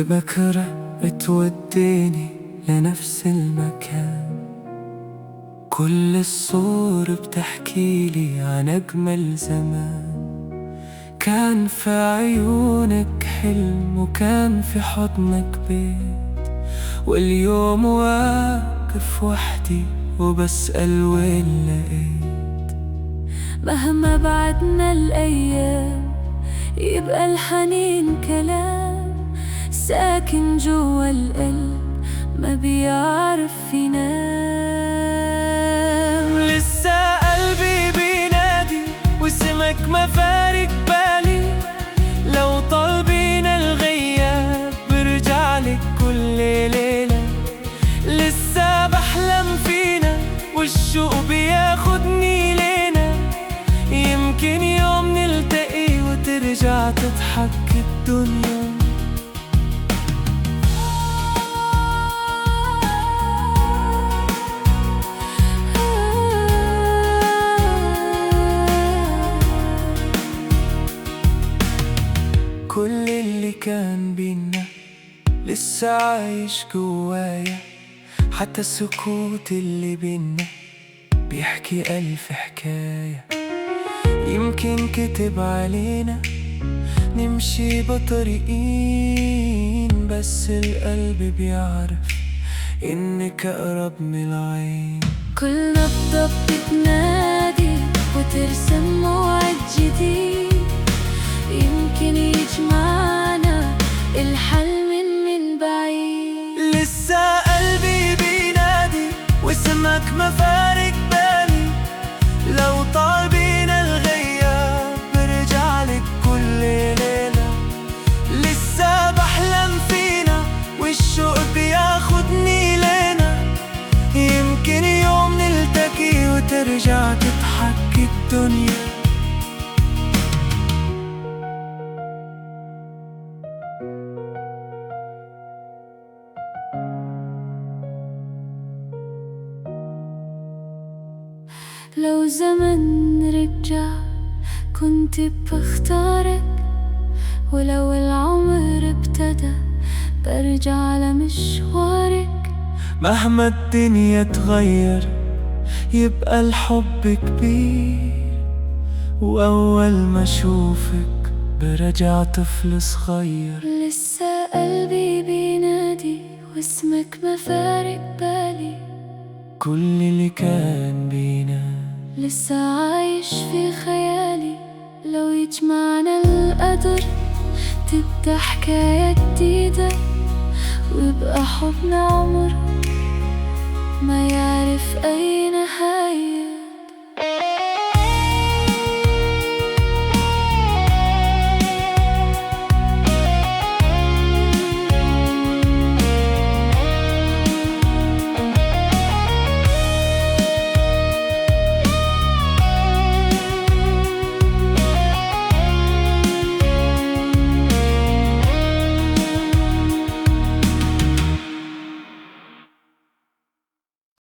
بكرة بتوديني لنفس المكان، كل الصور بتحكيلي عن أجمل زمان. كان في عيونك حلم وكان في حضنك بيت، واليوم واقف وحدي وبسأل وين لقيت. مهما بعدنا الأيام يبقى الحنين كلام ساكن جوا القلب ما بيعرف ينام. لسه قلبي بينادي واسمك ما فارق بالي، لو طال بينا الغياب برجع لك كل ليلة. لسه بحلم فينا والشوق بياخدني لينا، يمكن يوم نلتقي وترجع تضحك الدنيا. كل اللي كان بينا لسه عايش جوايا، حتى السكوت اللي بينا بيحكي ألف حكاية. يمكن كتب علينا نمشي بطريقين، بس القلب بيعرف إنك أقرب من العين. كل نبضة بتنادي وترسم موعد جديد، يمكن يجمعنا الحلم من بعيد. لسه قلبي بينادي واسمك ما فارق بالي، لو طال بينا الغياب برجع لك كل ليلة. لسه بحلم فينا والشوق بياخدني لينا، يمكن يوم نلتقي وترجع تضحك الدنيا. لو زمن رجع كنت بختارك، ولو العمر ابتدى برجع لمشوارك. مهما الدنيا تغير يبقى الحب كبير، وأول ما أشوفك برجع طفل صغير. لسه قلبي بينادي واسمك ما فارق بالي، كل اللي كان بينا لسه عايش في خيالي. لو يجمعنا القدر تبدأ حكاية جديدة، ويبقى حبنا عمر ما يعرف أي نهاية.